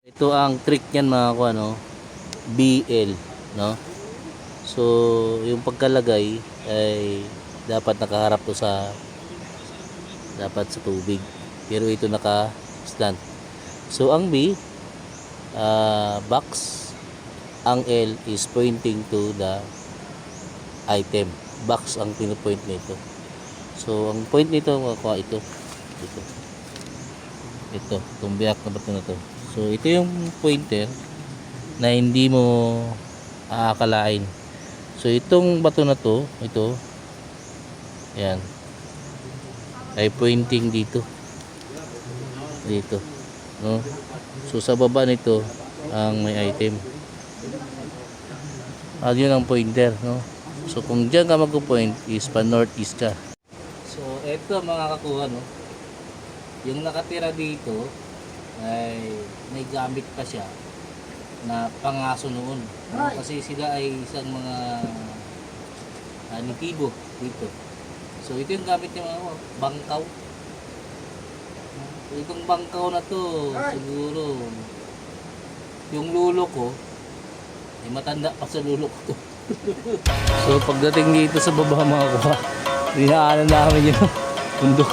Ito ang trick niyan mga kuha, no? BL, no? So, yung pagkalagay ay dapat nakaharap to sa tubig. Pero ito naka-slant. So, ang B box, ang L is pointing to the item. Box ang pinupoint nito. So, ang point nito mga kuha, ito. Itong biyak na bato na to. So, ito yung pointer na hindi mo aakalain. So, itong bato na to, ito, ayan, ay pointing dito. No? So, sa baba nito, ang may item. Yun ang pointer, no? So, kung dyan ka mag-point, is pa northeast ka. So, ito mga kakuha, no? Yung nakatira dito ay may gamit pa siya na pangaso noon, no? Kasi sila ay isang mga nitibo dito. So ito yung gamit niya mga bangkaw. So, itong bangkaw na to siguro yung lulo ko ay matanda pa sa lulo ko to. So pagdating dito sa baba mga kuha, dinaanan namin yung bundok.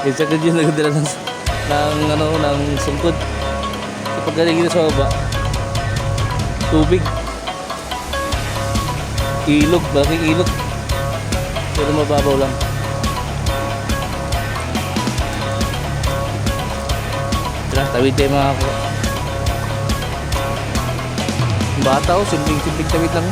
Isa ka dyan nagdala ng sungkod. So pagdating dito sa baba, tubig, ilog, malaking ilog, pero mababaw lang. Tara, tawid tayo mga ako. Bata o, simpleng tawid lang.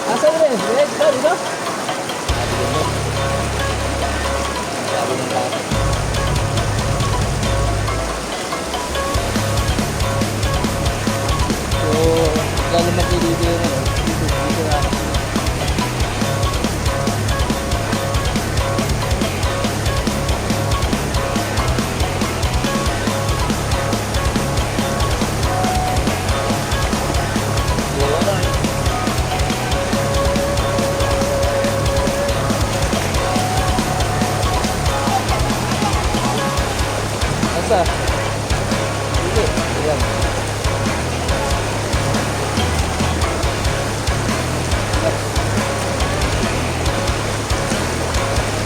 Asa mo rin? Red ka, di ba? Sabi ng tao. So, lalo magkilito yung dito na ako. Asa? Sige, ayan.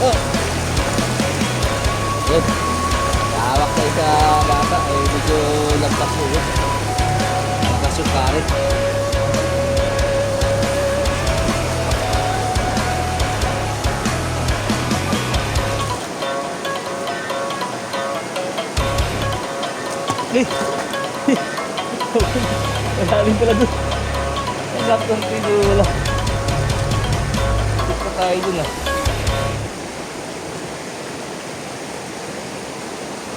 Oh! Good. Hawak tayo sa bata ay medyo lagpas mo. Lagpas yung karet. Malalim pala doon. Ang laptop dito wala. Ito pa tayo dun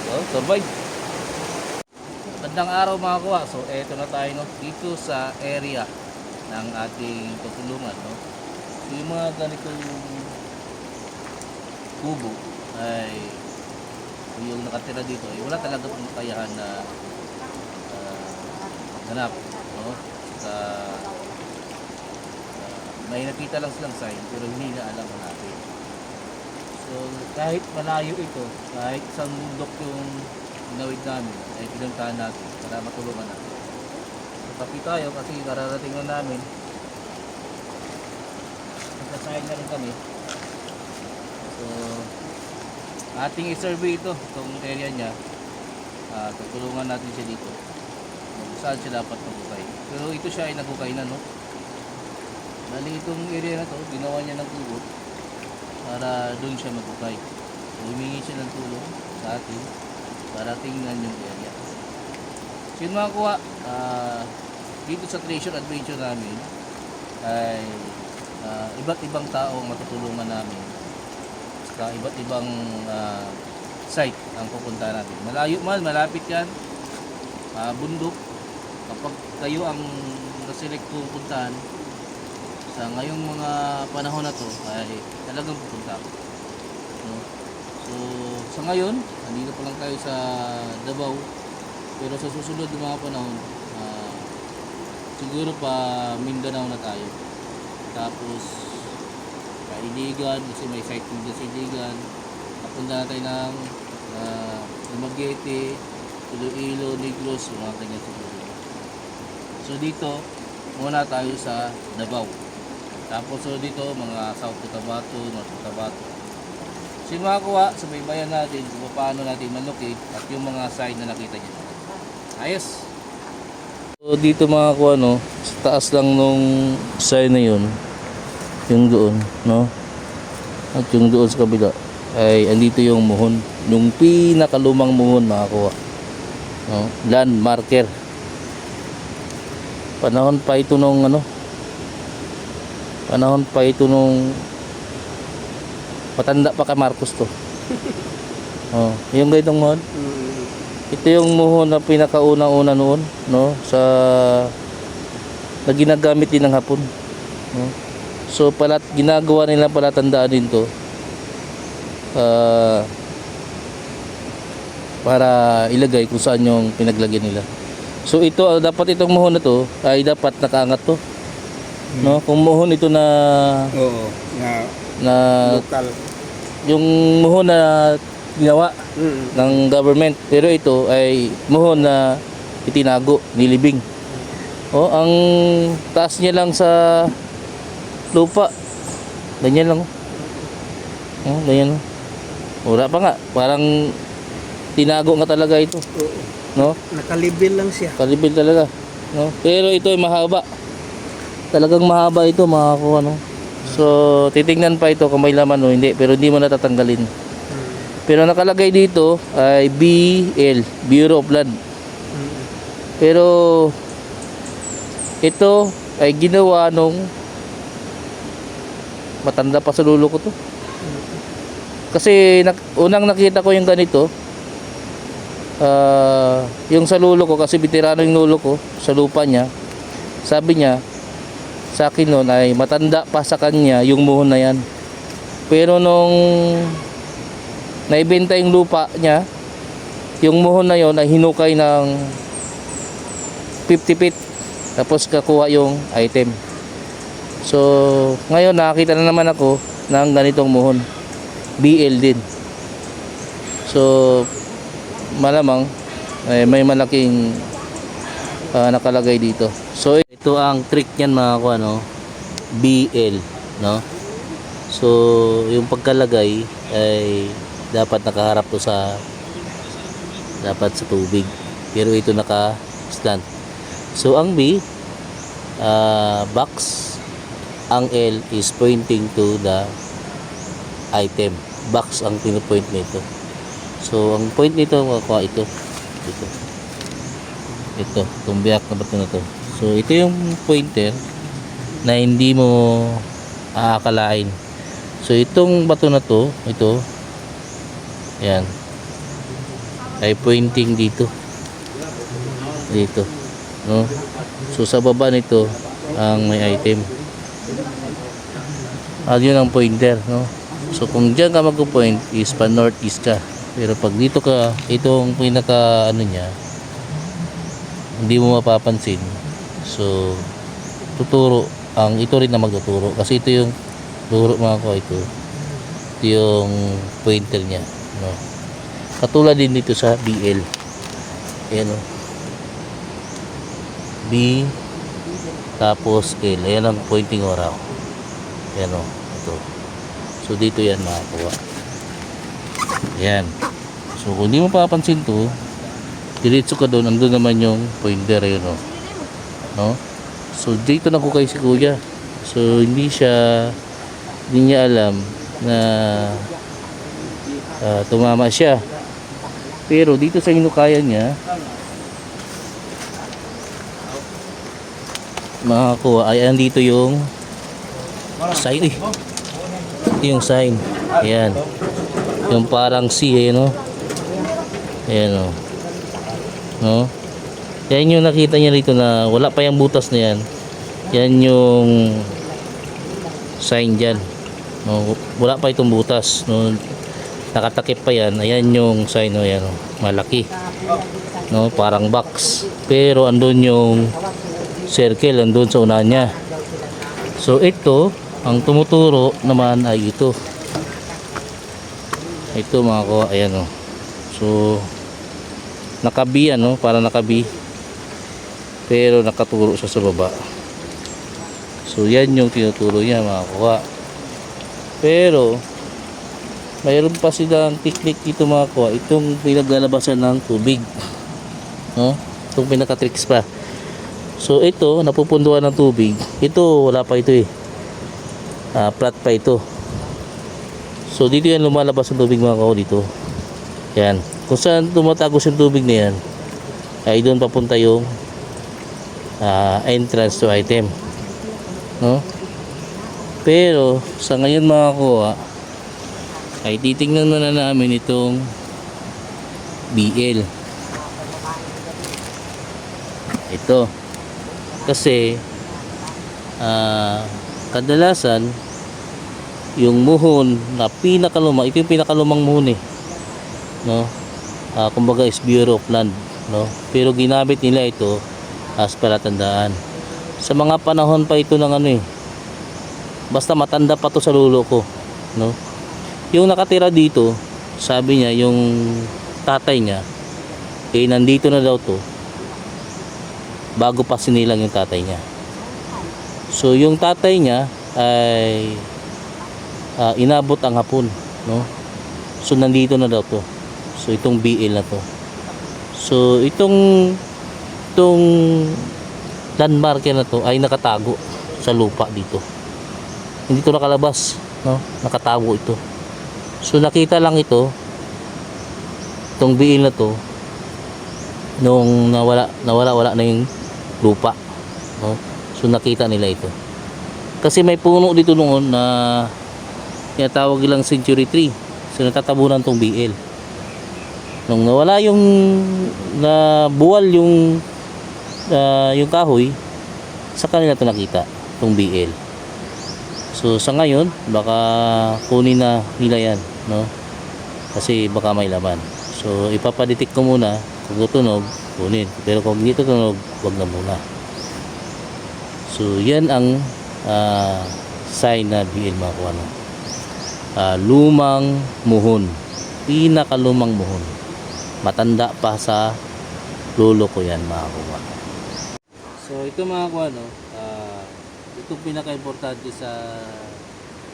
So, survive. Magandang araw mga kuha. So, eto na tayo no, dito sa area ng ating tutulungan. No? So, yung mga ganitong kubo ay yung nakatira dito ay wala talaga pong kakayahan na hanap, no? Sa may nakita lang silang sign pero hindi na alam natin. So kahit malayo ito, kahit isang bundok yung inawid namin ay pinuntahan natin para matulungan natin. So kapi tayo kasi kararating lang namin, nagsasahin na rin kami. So ating i-survey itong area niya, tutulungan natin siya dito kung saan siya dapat maghukay. Pero ito siya ay naghukay na, no? Bali itong area na to, ginawa niya ng tubo para doon siya maghukay. So humingi siya ng tulong sa atin para tingnan yung area. So yun mga kuha, dito sa Treasure Adventure namin ay iba't ibang tao ang matutulungan namin. Saka iba't ibang site ang pupunta natin. Malayo man, malapit yan, bundok. Kapag kayo ang na-select pupuntahan sa ngayong mga panahon na to ay talagang pupunta ako. No? So sa ngayon, andito pa lang tayo sa Davao, pero sa susunod ng mga panahon siguro pa Mindanao na tayo. Tapos Iligan, kasi may site din sa Iligan. Papunta na tayo ng Dumaguete, Iloilo, Negros, yung mga kanya siguro. So dito muna tayo sa Davao. Tapos so dito mga South Cotabato, North Cotabato. So yung mga kuha, subaybayan natin kung paano natin malocate at yung mga site na nakita nyo. Ayos! So dito mga kuha, no, sa taas lang nung sign na yun, yung doon, no, at yung doon sa kabila ay andito yung muhon, yung pinakalumang muhon mga kuha, no, land marker. Panahon pa ito nung matanda pa kay Marcos to. Oh, yung ganitong muhon. Ito yung muhon na pinakaunang-una noon, no, sa na ginagamit din ng Hapon, no. So ginagawa nila palatandaan din to para ilagay kung saan yung pinaglagyan nila. So ito, dapat itong muhon na to ay dapat nakaangat to, no. Kung muhon ito na na local, yung muhon na ginawa ng government, pero ito ay muhon na itinago, nilibing. Oh, ang taas niya lang sa lupa, ganyan lang. Oh, ganyan lang. Wala pa nga, parang tinago nga talaga ito, no? Nakalibil lang siya. Kalibil talaga, no? Pero ito ay mahaba. Talagang mahaba ito, mga kuha, no? So titingnan pa ito kung may laman o hindi, pero hindi mo natatanggalin. Pero nakalagay dito ay BL, Bureau of Land. Pero ito ay ginawa nung matanda pa sa lulo ko to. Kasi unang nakita ko yung ganito, yung sa lulo ko, kasi veterano yung lulo ko sa lupa niya. Sabi niya sa akin noon ay matanda pa sa kanya yung muhon na yan. Pero nung naibenta yung lupa niya, yung muhon na yon ay hinukay ng 50 feet, tapos kakuha yung item. So ngayon nakakita na naman ako ng ganitong muhon, BL din. So malamang may malaking nakalagay dito. So ito ang trick niyan mga kuha, no, BL, no. So yung pagkalagay ay dapat nakaharap to sa tubig, pero ito naka-slant. So ang B, box, ang L is pointing to the item. Box ang pinupoint nito. So ang point nito, makuha ito itong biyak na bato na to. So ito yung pointer na hindi mo aakalain. So itong bato na to, ito, yan, ay pointing dito, no. So sa baba nito ang may item, yun ang pointer, no. So kung dyan ka magpo-point is pa northeast ka, pero pag dito ka, itong pinaka niya, hindi mo mapapansin. So tuturo ito rin na magtuturo, kasi ito yung turo mga ko, ito yung pointer niya, no. Katulad din dito sa BL, ayan, no? B tapos L, ayan ang pointing oraw, ayan, no? Ito. So dito yan makakuha, ayan. So kung hindi mo papansin to, diretso ka doon, andun naman yung pointer, ayan, no? So dito nagkukay si kuya. So hindi niya alam na tumama siya. Pero dito sa hinukayan niya, mga kuha ay andito yung sign. Ito yung sign. Ayan. Yung parang C, no? Ayan, no? No? Yan yung nakita niya rito na wala pa yung butas na yan. Yan yung sign dyan. No? Wala pa itong butas. No? Nakatakip pa yan. Ayan yung sign, no? Ayan, no? Malaki. No? Parang box. Pero andun yung circle, andun sa unahan niya. So ito, ang tumuturo naman ay ito. Ito mga ko, ayan o. So nakabi yan, no? Para nakabi. Pero nakaturo siya sa baba. So yan yung tinuturo niya mga kuha. Pero mayroon pa silang technique dito mga kuha. Itong pinaglalabasan ng tubig, no? Itong pinaka-tricks pa. So ito, napupunduan ng tubig. Ito, wala pa ito eh. Flat pa ito. So dito yan lumalabas ang tubig mga kuha dito. Yan. Kung saan tumatagos yung tubig na yan, ay doon papunta yung entrance to item, no? Pero sa ngayon mga kuha ay titingnan muna namin itong BL. Ito kasi kadalasan yung muhon na pinakaluma, ito yung pinakalumang muhon eh, no? Kumbaga is Bureau of Land, no? Pero ginamit nila ito as palatandaan. Sa mga panahon pa ito ng ano eh, basta matanda pa to sa lolo ko, no? Yung nakatira dito, sabi niya yung tatay niya eh nandito na daw to bago pa sinilang yung tatay niya. So yung tatay niya ay inabot ang hapon, no? So nandito na daw to. So itong BL na to. So itong landmark na to ay nakatago sa lupa dito. Hindi to nakalabas, no? Nakatago ito. So nakita lang ito, itong BL na to nung nawala na yung lupa, no? So nakita nila ito. Kasi may puno dito noon na tinatawag ilang century tree. So natatabunan tong BL. Nung nawala yung buwal yung kahoy, sa kanila ito nakita itong BL. So sa ngayon baka kunin na nila yan, no? Kasi baka may laman. So ipapadetect ko muna. Kung tutunog, kunin. Pero kung hindi tutunog, wag na muna. So yan ang sign na BL mga kuha, no? Lumang muhon, pinakalumang muhon, matanda pa sa lolo ko yan mga kuha. So ito mga kuha, no? Itong pinaka-importante sa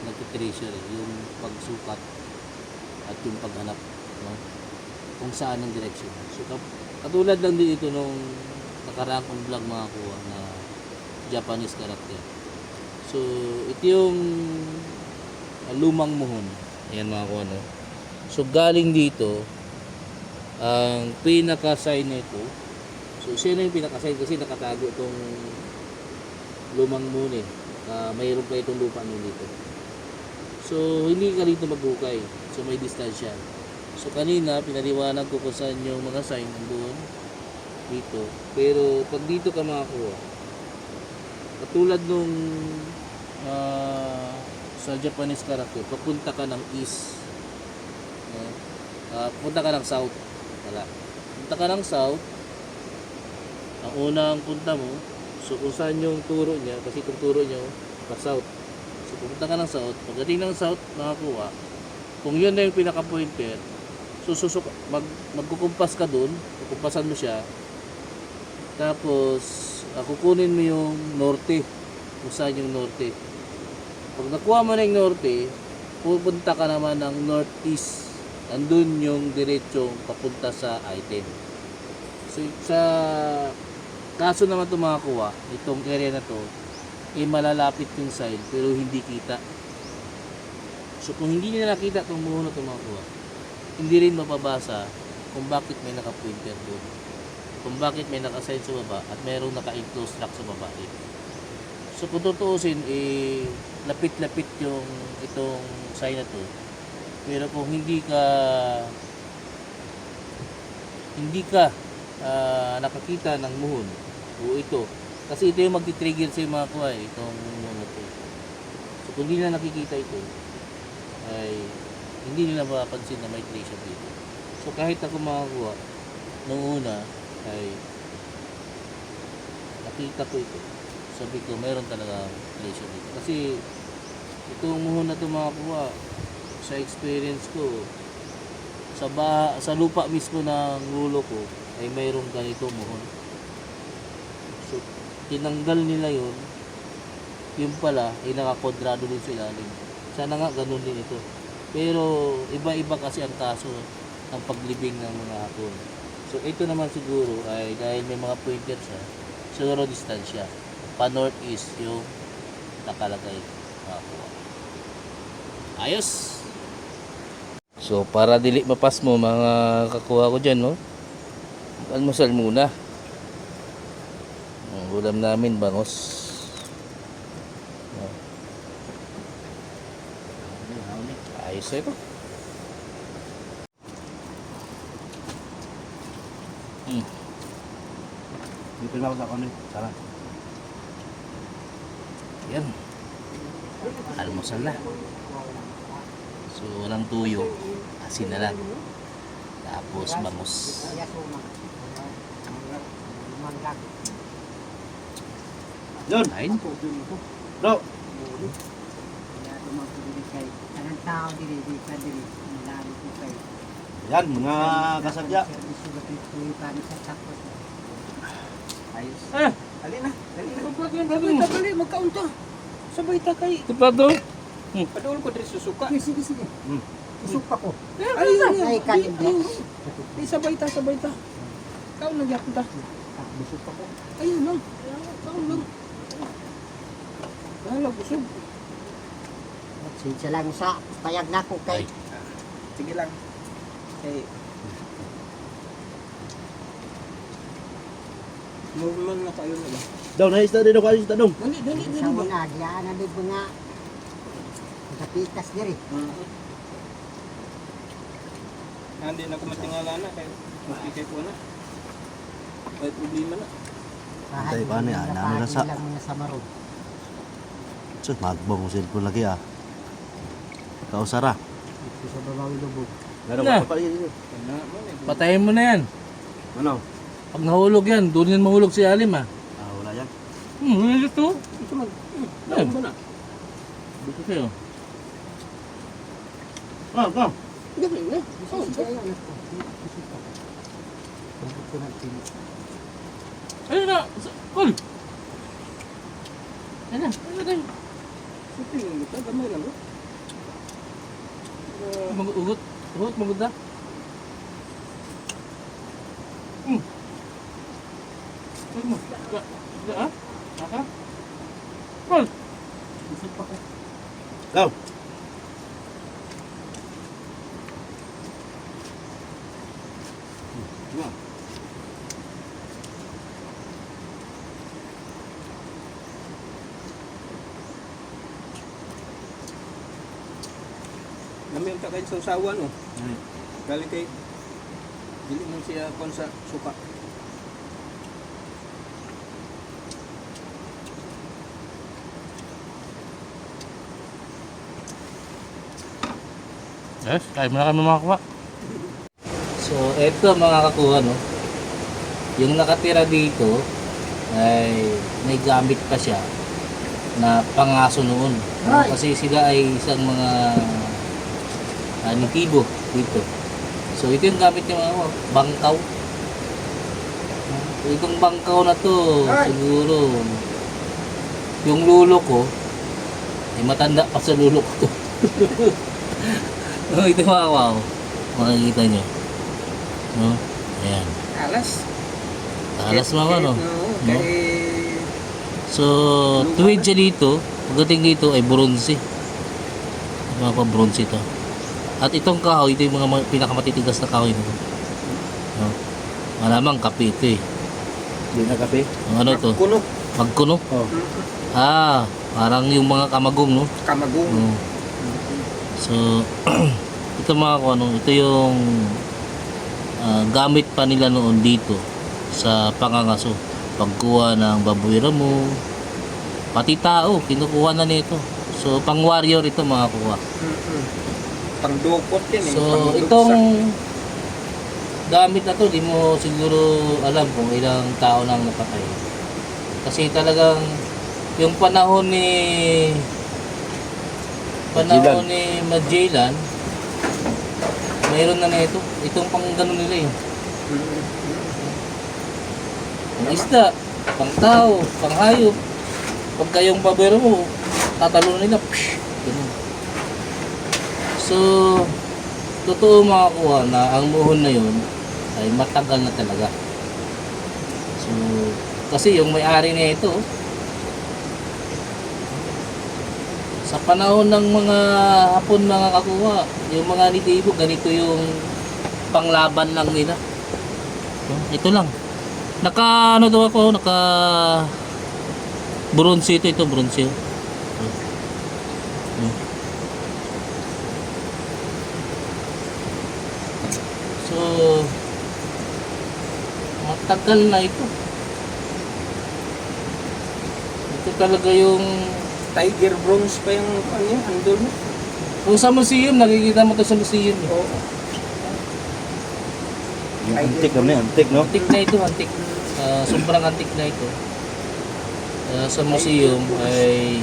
nagtitreasure, yung pagsukat at yung paghanap, no? Kung saan ang direction. So katulad lang din ito nung nakaraang kong vlog mga kuha na Japanese character. So ito yung lumang muhon. Ayan mga kuha, no? So galing dito ang pinaka-sign nito. So sino yung pinaka-sign? Kasi nakatago itong lumang muhon eh. Mayroon pa itong lupa nung dito. So hindi ka rito maghukay. So may distansya. So kanina pinaliwanag ko kung saan yung mga sign doon dito. Pero pag dito ka makakuha, katulad nung sa Japanese character, papunta ka ng east, punta ka ng south. Wala. Punta ka ng south, ang unang punta mo, so kung saan yung turo niya, kasi itong turo niya pa south. So pupunta ka ng south, pagdating ng south makakuha, kung yun na yung pinaka-pointer, so magkukumpas ka dun, kukumpasan mo siya, tapos kukunin mo yung norte, kung saan yung norte. Pag nakuha mo na yung norte, pupunta ka naman ng northeast, andun yung diretsong papunta sa item. So sa kaso naman ito makakuha, itong area na to, malalapit yung sign pero hindi kita. So kung hindi nila nakita itong muhon na ito makakuha, hindi rin mapabasa kung bakit may naka-pointer doon, kung bakit may naka-sign sa baba at mayroong naka-enclosed track sa baba. So kung tutuusin, lapit-lapit yung itong sign na to. Pero kung hindi ka nakakita ng muhon o ito, kasi ito yung magti-trigger sa mga kuha itong muhon na to. So kung hindi na nakikita ito, ay hindi nila mapapansin na may trace dito. So kahit ako makakuha nung una ay nakita ko ito, sabi ko meron talaga trace dito. Kasi itong muhon na ito makakuha, sa experience ko, sa lupa mismo ng lulo ko ay mayroong ganito muhon. So tinanggal nila yun pala ay nakakodrado din sa ilalim. Sana nga ganun din ito. Pero iba-iba kasi ang kaso ng paglibing ng mga hapon. So ito naman siguro ay dahil may mga pointer siya, siguro distansya. Pa northeast yung nakalagay. Ayos! So para dili mapas mo mga kakuha ko dyan, no? Almusal muna. Ang ulam namin bangos. Ayos ito. Dito na ako sa kami. Sana. Yan. Almusal na. So walang tuyo. Asin na lang. Tapos bangus. Yun. Kain. Bro. Yan, mga kasadya. Ayos. Dali na. Dali, magkaunta. Sabay ta kay. Ito pa to. Padul ko diri susuka. Sige. Hmm. Susuka ko. Ay, kanindot. Di sabay ta. Kau nang gyapon ta. Busog ako. Ayun lang. Kau lang. Wala busog. Sinsya lang sa payag na ko kay. Sige lang. Kay normal na kayo na lang. Daw, naisda din ako. Ayos tanong. Dali. Sa una, diyan na din mga kapitas diri. Hindi na ko matingala na kay makikay ko na. May problema na. Tay, paano yan? Ano na sa- lang mga samaro. So, magbong ko cellphone lagi ah. Kausara. Ito sa babawi lubog. Meron Na. ka pa rin. Patayin mo na yan. Ano? Pag nahulog yan, doon yan mahulog si Alim, ah. Wala yan. Ano ito? Ito mag. Daon ba na? Dito kayo. Go. Dali na. Oh, kaya anak ko. Busog ako. Busog ko na sini. Ayun na! Kul! Ayun na, tayo. Sige, ito gamay lang. Ugot. Ugot, magod na. Ayun mo. Ah? Aka? Kul! Busog ako. Go. Go. Namin ta kay sa usawan oh. Galing kay dili mo siya kon sa suka. Yes, kain mo na kami mga kuha. So, eto mga kakuha, no? Yung nakatira dito ay may gamit pa siya na pangaso noon. Ay! Kasi sila ay isang mga nitibo dito. So, ito yung gamit niya mga bangkaw. Itong bangkaw na to, Ay! siguro yung lulo ko ay matanda pa sa lulo ko to. Oh, ito mga wow. Makikita nyo. No? Ayan. Alas. Alas mga no? Oo, No? kay So, tuwid siya dito. Pagdating dito ay bronze. Mga pa bronze ito. At itong kahoy, ito yung mga pinakamatitigas na kahoy nito. No? Malamang kape ito eh. Hindi na kape. Ang ano to? kuno. Magkuno? Oh. Ah, parang yung mga kamagong, no? Kamagong. Oo. So, ito mga kung ano, ito yung gamit pa nila noon dito sa pangangaso. Pagkuha ng baboy ramo, pati tao, kinukuha na nito. So, pang warrior ito mga kuha. Pangdukot din eh. So, Pangduksa. itong gamit na to, di mo siguro alam kung ilang tao nang napatay. Kasi talagang yung panahon ni Magellan, mayroon na nito. Itong pang ganun nila eh. Pang isda, pang tao, pang hayop. Pagka yung babero mo, tatalo nila. Psh, ganun. So, totoo mga kuha na ang muhon na yun ay matagal na talaga. So, kasi yung may-ari na ito, sa panahon ng mga Hapon mga kakuha, yung mga nitibo, ganito yung panglaban lang nila. So, ito lang. Naka, ano daw ako, naka bronze ito, bronze. So, matagal na ito. Ito talaga yung Tiger bronze pa yung ano yun, handle mo. kung sa museum, nakikita mo ito sa museum. Eh. Oo. Yung antik naman, antik, no? Antik na ito, antik. Sobrang antik na ito. Sa museum ay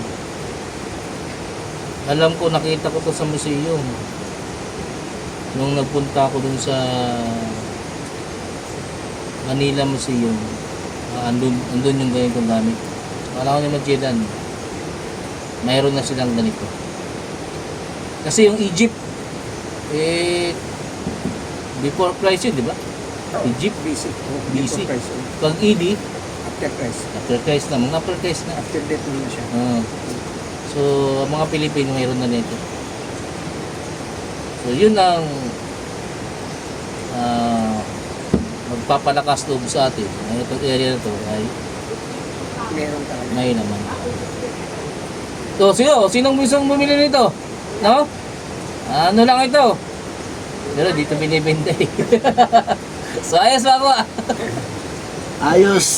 alam ko, nakita ko to sa museum nung nagpunta ako dun sa Manila Museum. Andun yung ganitong gamit. Panahon ni Magellan, mayroon na silang ganito. Kasi yung Egypt, before Christ yun, di ba? Egypt, BC. BC. Before Christ. Pag ED, After Christ. after Christ na, mga after Christ na. After death naman siya. So, ang mga Pilipino mayroon na nito. So, yun ang magpapalakas loob sa atin. Itong area na to ay Meron talaga. may naman. So, sinong gustong bumili nito? No? Ano lang ito? Pero dito binibenta eh. So, ayos ba ako? Ayos!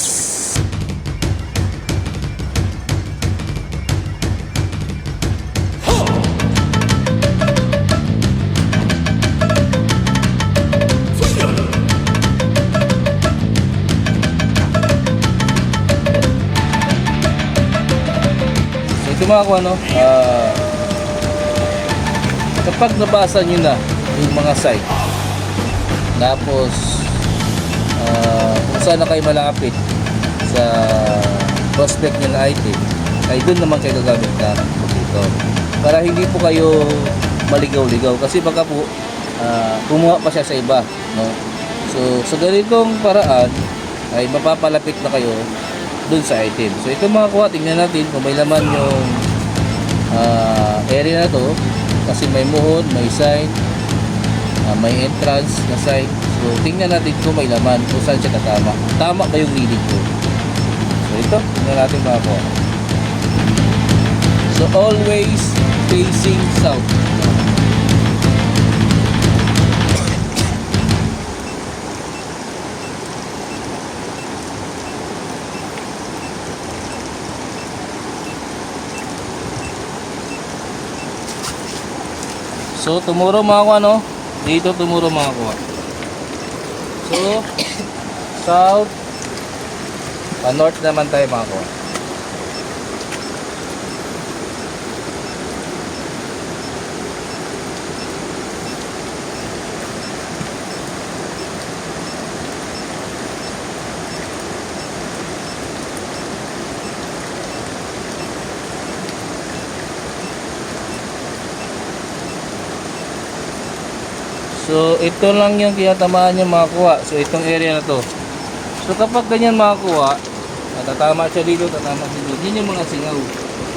Ito mga ko ano, kapag nabasa nyo na yung mga site, tapos kung saan na kayo malapit sa prospect nyo na item, ay doon naman kayo gagamit na dito. Para hindi po kayo maligaw-ligaw. Kasi baka po kumuha pa siya sa iba. No? So sa ganitong paraan, ay mapapalapit na kayo dun sa item. So ito mga kuha, tingnan natin kung may laman yung area na to. Kasi may muhon, may sign, may entrance na sign. So tingnan natin kung may laman, kung saan siya tatama. Tama ba yung reading ko? So ito, tingnan natin mga kuha. So always facing south. So, tumuro mga kuha, no? Dito tumuro mga kuha. So, south, north naman tayo mga kuha. So, ito lang yung tinatamaan niya mga kuha. So, itong area na to. So, kapag ganyan mga kuha, tatama siya dito, tatama siya dito. Yun yung mga singaw.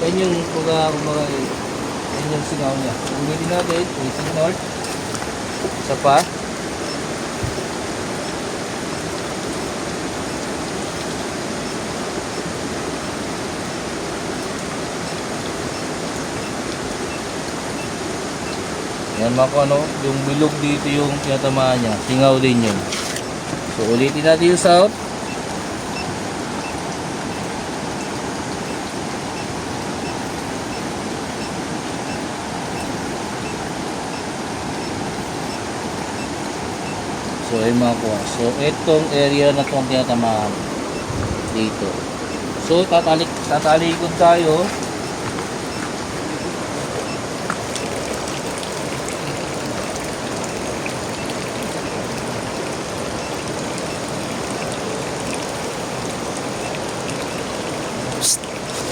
Yan yung yan yung singaw niya. So, ulitin natin, facing north. Isa pa. Yan mga kung ano, yung bilog dito yung tinatamaan niya. Singaw din yun. So ulitin natin yung south. So ayun mga kuha. So itong area na itong tinatamaan dito. So tatalikod tayo.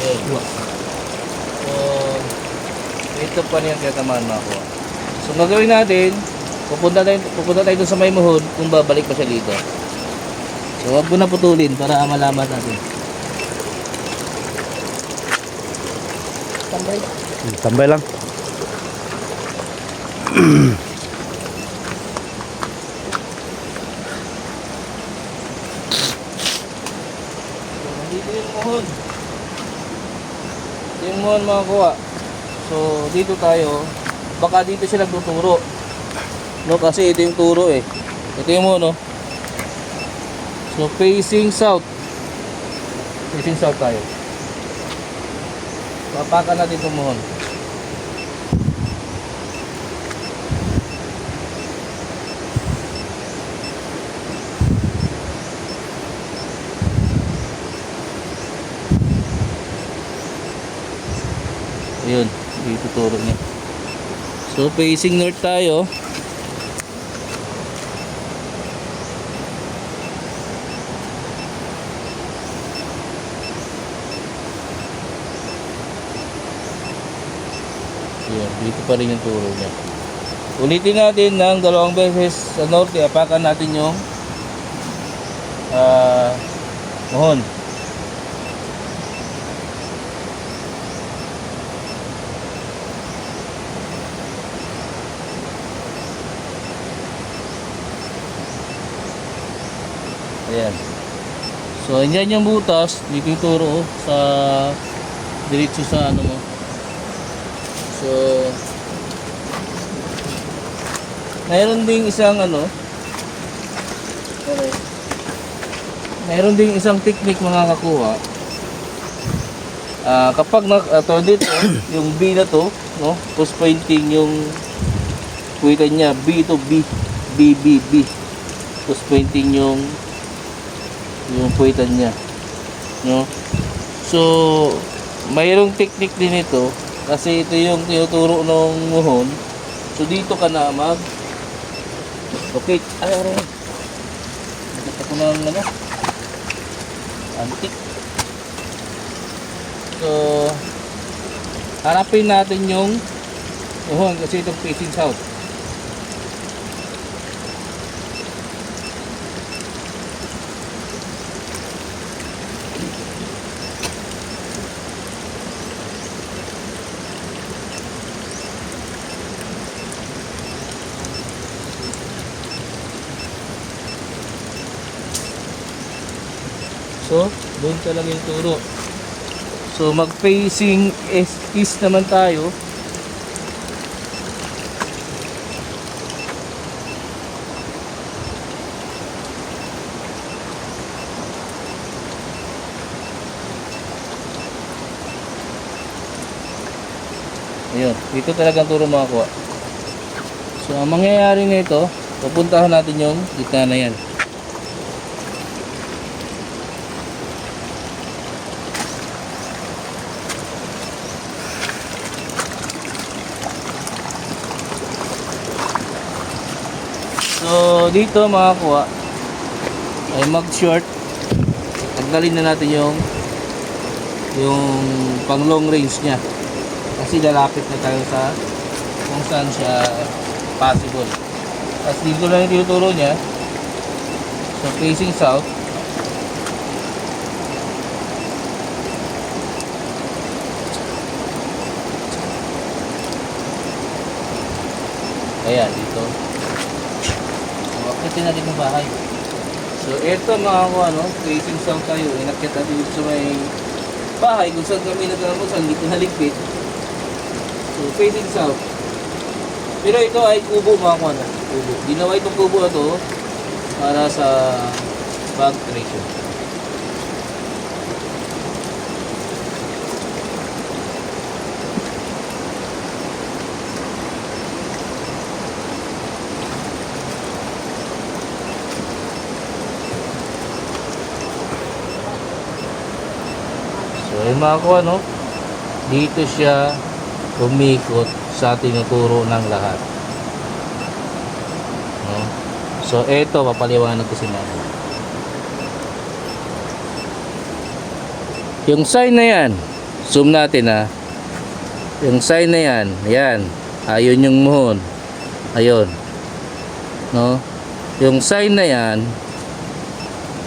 Ayan. So ito pa niyan tinatamaan mga kuha. So gagawin natin, pupunta tayo dun sa may muhon kung babalik pa siya dito. So wag mo na putulin para malaman natin. Tambay. Tambay lang. So nandito yung muhon. Ito yung muhon mga kuha. So dito tayo, baka dito siya nagtuturo. No, kasi ito yung turo eh. Ito yung muhon, no. So facing south. Facing south tayo. Papakan natin itong muhon. Ayun, dito turo niya. So facing north tayo. Ayan, dito pa rin yung turo niya. Ulitin natin ng 2 beses sa norte. Apakan natin yung muhon. Ayan. So, andyan yung butas. Dito yung turo sa diretso sa ano mo. So, mayroon ding isang ano, mayroon ding isang technique mga kakuha. Kapag dito, yung B na to, no, post pointing yung kuwitan niya, B to B, B, B, B. Post pointing yung puwitan niya, no. So mayroong technique din ito kasi ito yung tinuturo ng muhon. So dito ka na mag okay, ay nakita ko ng ano antik. So harapin natin yung muhon kasi itong facing south. So, doon talaga yung turo. So, mag-facing east naman tayo. Ayun, dito talagang turo makakuha. So, ang mangyayari nito, pupuntahan natin yung gitna na yan. So dito mga kuha ay mag-short. Tanggalin na natin yung pang long range nya kasi lalapit na tayo sa kung saan siya possible. Tapos dito lang yung tinuturo nya. So facing south. Ayan dito. Akitin natin yung bahay. So, ito mga ko, ano, facing south tayo. Inakit natin dito sa may bahay kung saan kami nagkakamusan, hindi ko naligpit. So, facing south. Pero ito ay kubo mga kuwan. Kubo. Ginawa itong kubo na to para sa bag treasure. So yung mga kuwan, no? Dito siya umikot sa tinuturo ng lahat. No? So ito, papaliwanag ko si Mama. Yung sign na yan, zoom natin ha. Yung sign na yan, ayan. Ayun yung muhon. Ayun. No? Yung sign na yan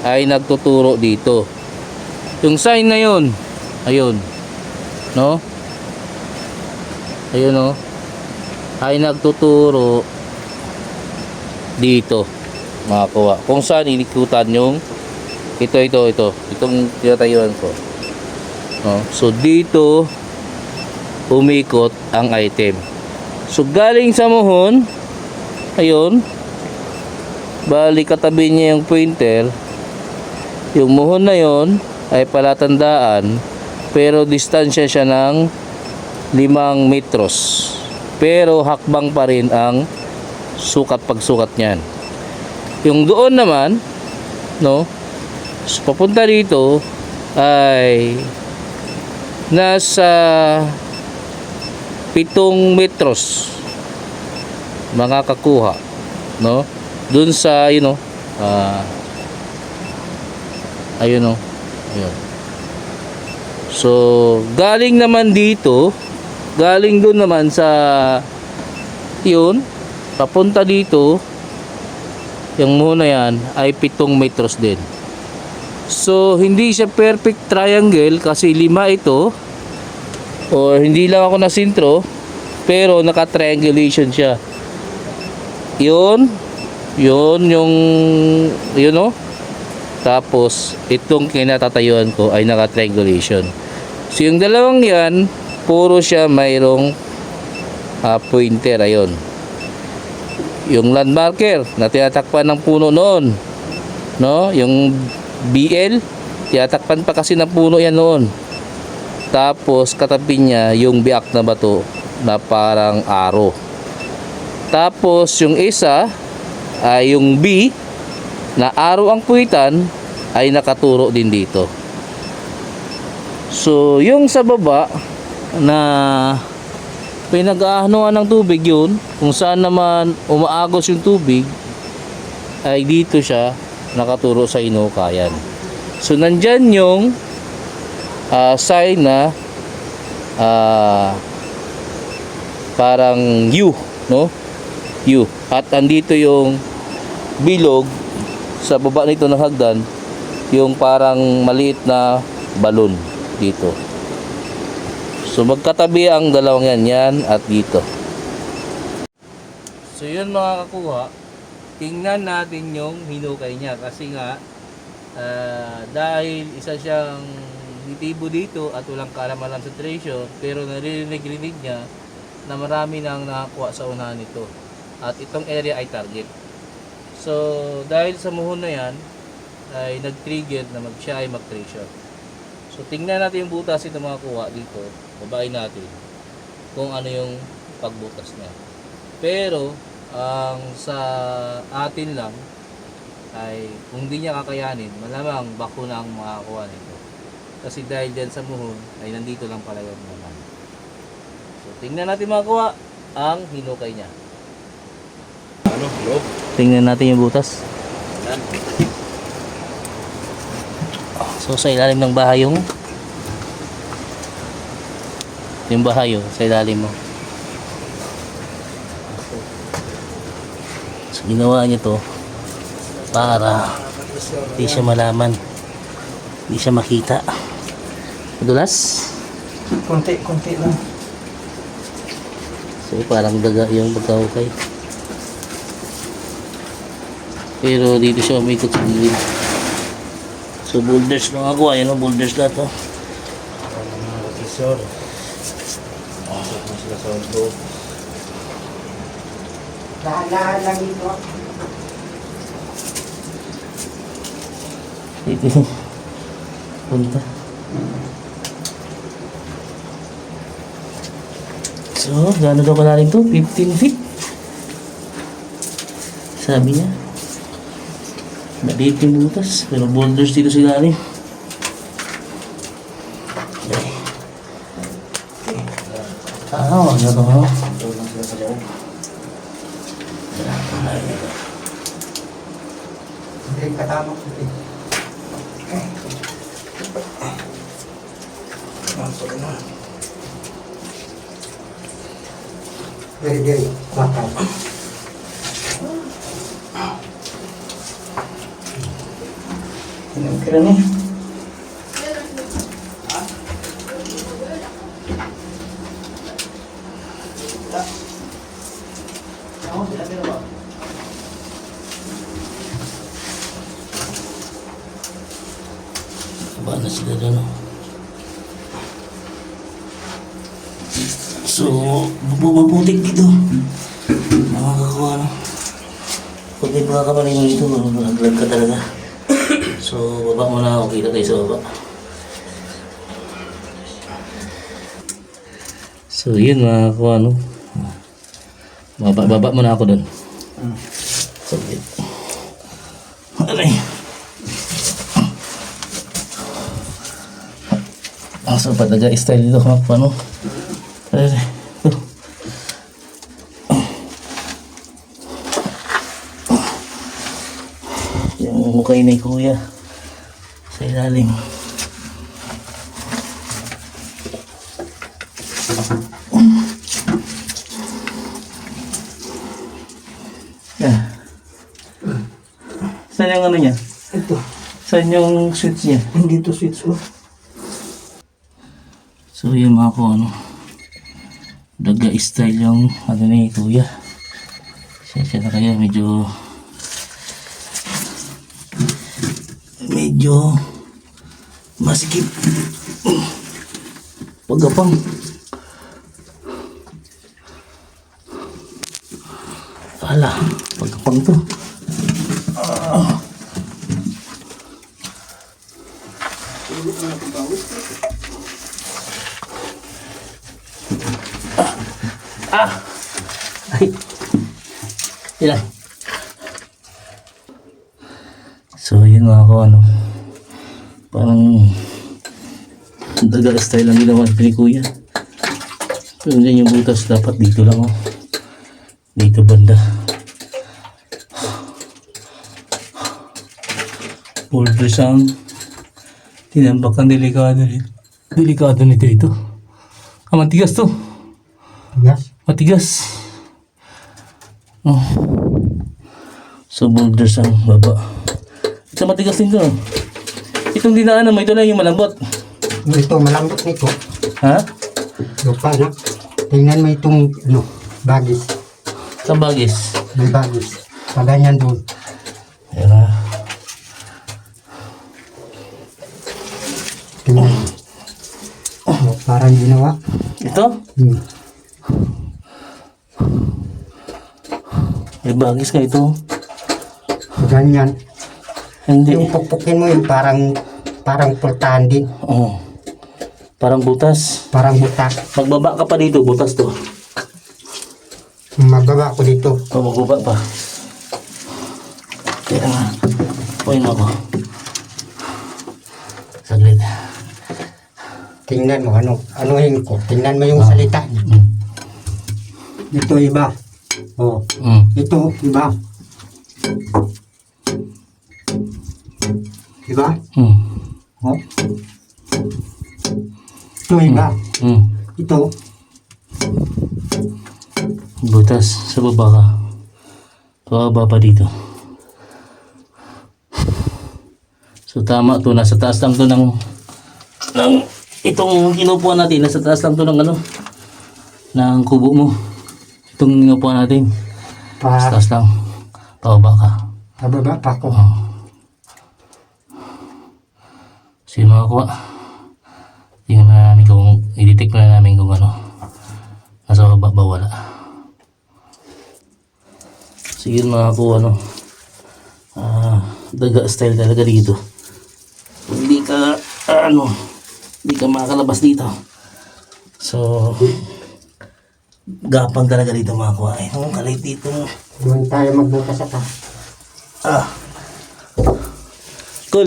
ay nagtuturo dito. Yung sign na yun, ayun. No? Ayun, no? Ay nagtuturo dito, mga kuwa. Kung saan inikutan yung itong tinatayuan ko. No? So dito umikot ang item. So galing sa muhon, ayun, bali katabi niya yung pointer. Yung muhon na yon ay palatandaan, pero distansya siya ng 5 metros. Pero hakbang pa rin ang sukat pagsukat niyan. Yung doon naman, no, so papunta dito ay nasa 7 metros mga kakuha, no, dun sa ayun, no, ayun. So galing naman dito, galing dun naman sa yun, papunta dito, yung muna yan ay 7 metros din. So hindi siya perfect triangle kasi 5 ito, or hindi lang ako na sintro, pero naka triangulation siya. Yun yung yun, no? Tapos itong kinatatayuan ko ay naka triangulation. So yung dalawang yan, puro siya mayroong pointer. Ayun, yung landmarker na tinatakpan ng puno noon, no? Yung BL, tinatakpan pa kasi ng puno yan noon. Tapos katabi niya yung biak na bato na parang arrow. Tapos yung isa ay yung B na arrow ang puwitan ay nakaturo din dito. So yung sa baba na pinag-aanoan ng tubig, yun kung saan naman umaagos yung tubig, ay dito siya nakaturo sa inukayan. So nandyan yung sign na parang U, no? U. At andito yung bilog sa baba nito ng hagdan, yung parang maliit na balon dito. So magkatabi ang dalawang yan at dito. So yun mga kakuha, tingnan natin yung hinukay niya kasi nga dahil isa siyang nitibo dito at walang kalam-alam sa treasure, pero naririnig niya na marami nang nakakuha sa unahan nito at itong area ay target. So dahil sa muhon na yan ay nag-trigger na siya ay mag-treasure. So tingnan natin yung butas ito mga kuha dito, babain natin kung ano yung pagbutas niya. Pero ang sa atin lang ay kung di niya kakayanin, malamang bako na ang makakuha nito. Kasi dahil dyan sa muhon ay nandito lang pala yung naman. So tingnan natin mga kuha ang hinukay niya. Ano? Loob? Tingnan natin yung butas. Yan. So sa ilalim ng bahay yung bahay sa ilalim mo. So ginawa niya to para hindi siya malaman, hindi siya makita. Madulas? Konti lang. So parang daga yung pagkahukay. Pero dito siya umikot sa gilid. So boulders lang ako, ayun o, boulders lahat o. Professor. Masok na sila sa loob. Dahan-dahan lang ito. Ito. Punta. So, gaano daw kalalim to? 15 feet. Sabi niya. Maliit yung butas. Pero boulders dito sa ilalim. Okay. Ah, wag na to. Tulong sila sa loob. Hindi katama ko ito. Very matay. Kira nih. Mana sila dyan, no? So, bubutik dito. Nakakakuha, no? Pag may makakamaling mo dito, mag-vlog ka talaga. So, baba muna ako. Kita tayo sa baba. So, yun mga kuha, no? Baba muna ako doon. Saglit. Aray. So, pataga style dito mga kuha, no? Aray. Ito. Yung mukha ni kuya sa ilalim. Yeah. Saan yung ano niya? Ito. Saan yung switch niya? Hindi to switch off. So yun mga ko ano, daga style yung ano ni kuya. Siya na kaya medyo masikip. Pagapang. Ala, pagapang to. Ay. Ilan. So yun mga ko ano, parang daga style lang ginawa ni kuya. Pero dyan yung butas dapat dito lang, oh. Dito banda. Boulder sound. Tinambakan delikado nito ito. Ah, matigas to. Yes. Matigas. Oh. So boulder sound baba. Ito matigas din to. Itong dinaanan mo, ito lang yung malambot. Ito, malambot nito. Ha? Lupa na. Tingnan mo itong, bagis. Sa bagis. May bagis. Paganyan doon. Ayan na. Tingnan mo. Parang ginawa. Ito? May bagis ka ito. Ganyan. Hindi. Yung pukpukin mo yung parang pultahan din. Oo. Parang butas. Parang butas. Magbaba ka pa dito, butas to. Magbaba ko dito. O, magbaba pa. Kaya nga. Puhin mo ako. Saglit. Tingnan mo, anuhin ko. Tingnan mo yung salita niya. Ito iba. Oh. Ito iba. Diba? Oh. Ito iba. Ito. Butas. Sa baba ka. Pababa pa dito. So tama to. Nasa taas lang to ng itong inupuan natin. Nasa taas lang to ng ng kubo mo. Itong inupuan natin. Sa taas lang. Pababa ka. Pababa pa ko. So yung mga kuha, tingnan na namin kung i-detect na namin kung nasa baba ba wala. So yun mga kuha, no? Daga style talaga dito. Hindi ka hindi ka makakalabas dito. So gapang talaga dito mga kuha. Ay, nung kalit dito. Doon tayo magbukas ata. Cool.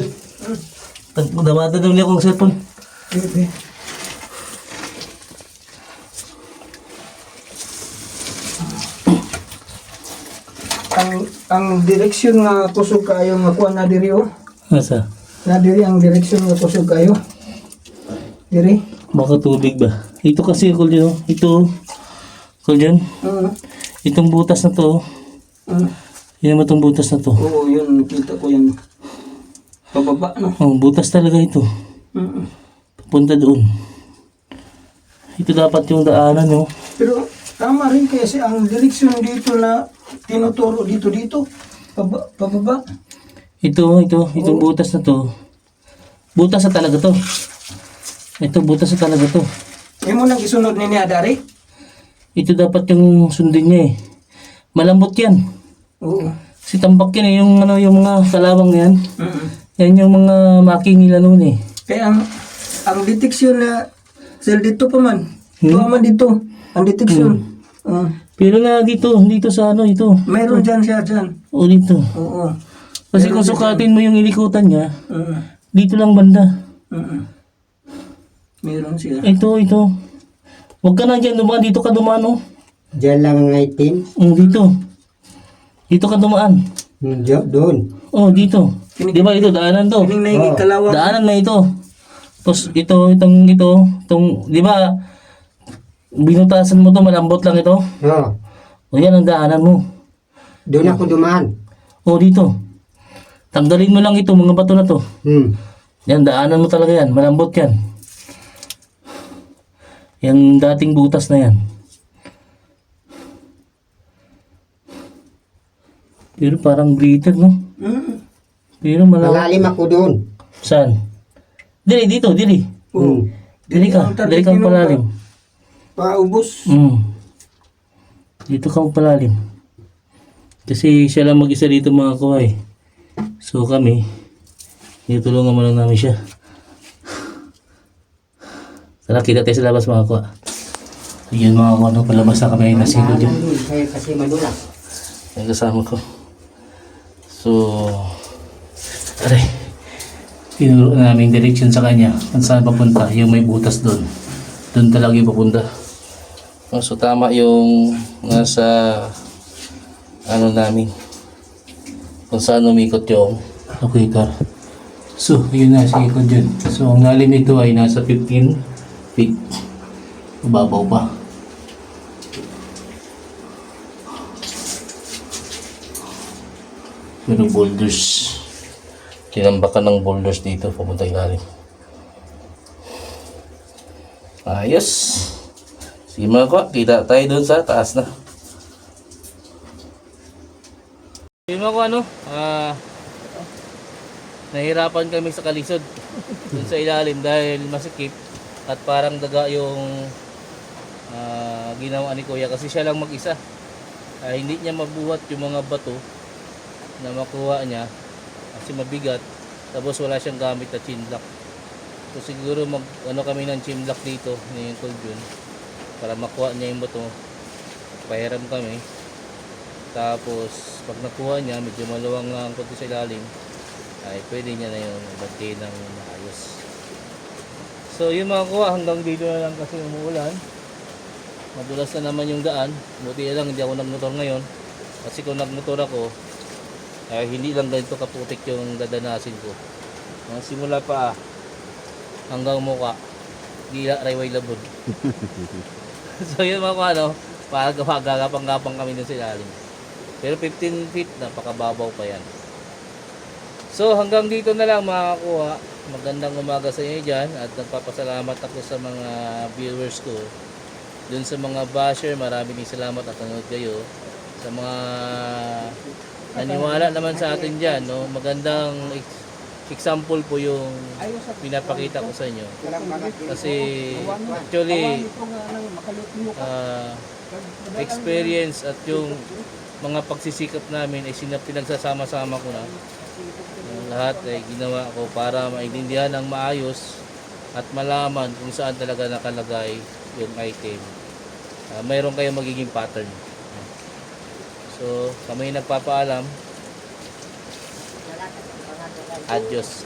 Damata daw niya akong cellphone. Ang direksyon nga kusog kayo nga kuha na diri oh. Asa? Na diri ang direksyon nga kusog kayo. Diri. Baka tubig ba? Ito kasi cool dyan. Ito. Cool dyan. Itong butas na to. Yan naman itong butas na to. Oo, yun. Kita ko yan. Pababa, no? Oh, butas talaga ito. Punta doon. Ito dapat yung daanan, no? Pero tama rin kasi ang direksyon dito na tinuturo dito. Pababa. Itong butas na to. Butas na talaga to. Ito, butas na talaga to. Yung mo nang isunod ni niya, Dari? Ito dapat yung sundin niya eh. Malambot yan. Oo. Si tambak yan eh, yung mga kalawang yan. Yan yung mga making nila noon eh. Kaya ang deteksyon na sel dito pa man. Ito man dito. Ang deteksyon. Pero na dito sa ito. Mayroon dyan siya dyan. O dito. Oo. Kasi kung sukatin mo yung ilikutan niya, dito lang banda. Mayroon siya. Ito. Huwag ka na dyan dumaan, dito ka dumaan oh. Diyan lang ang item. Dito. Dito ka dumaan. Doon. Oh, dito. Di ba ito, daanan to. Kining na yung kalawang. Daanan na ito. Tapos itong, di ba, binutasan mo to, malambot lang ito. Oo. O yan ang daanan mo. Doon ako dumaan. O dito. Tanggalin mo lang ito, mga bato na to. Yan, daanan mo talaga yan, malambot yan. Yung dating butas na yan. Pero parang glitter, no? Pero Malalim ako doon. Saan? Dito. Dili ka palalim. Paubos. Dito ka palalim. Kasi siya lang mag-isa dito mga kuhay. So kami, tinutulungan mo lang namin siya. Tara, kita tayo sa labas mga kuha. Ayan mga kuha, palabas na kami na silo dyan. Kasi madulas. Yung kasama ko. So, aray. Tinuro namin direction sa kanya kung saan papunta. Yung may butas doon. Doon talaga yung papunta. So, tama yung nasa namin. Kung saan umikot yung locator. So, yun na, sige ko dyan. So, ang lalim nito ay nasa 15 feet. Mababaw pa. Pero boulders. Tinambakan ng boulders dito papunta ilalim. Ayos. Sige mga kwa, kita tayo doon sa taas na. Sige mga kwa, nahirapan kami sa kalisod doon sa ilalim dahil masikip at parang daga yung ginawa ni Kuya kasi siya lang mag-isa. Hindi niya mabuhat yung mga bato na makuha niya kasi mabigat, tapos wala siyang gamit na chinlock. So siguro kami ng chinlock dito ni Uncle Jun para makuha niya yung bato. Pahiram kami, tapos pag nakuha niya medyo maluwang ang konti sa ilalim ay pwede niya na yung bantay ng maayos. So yun mga kuha, hanggang dito na lang kasi umuulan. Madulas na naman yung daan. Buti na lang hindi ako nagmotor ngayon, kasi kung nagmotor ako hindi lang ganito kaputik yung dadanasin ko. Simula pa hanggang mukha, dila, rayway, labod. So yun mga gagapang-gapang kami dun sa ilalim. Pero 15 feet, napakababaw pa yan. So hanggang dito na lang mga kuha. Magandang umaga sa inyo dyan at nagpapasalamat ako sa mga viewers ko. Dun sa mga basher, maraming salamat at nanood kayo. Sa mga naniwala naman sa atin dyan, no? Magandang example po yung pinapakita ko sa inyo. Kasi actually experience at yung mga pagsisikap namin ay pinagsasama-sama ko na. Lahat ay ginawa ko para maintindihan ng maayos at malaman kung saan talaga nakalagay yung item. Mayroon kayong magiging pattern. So, kami nagpapaalam. Adios.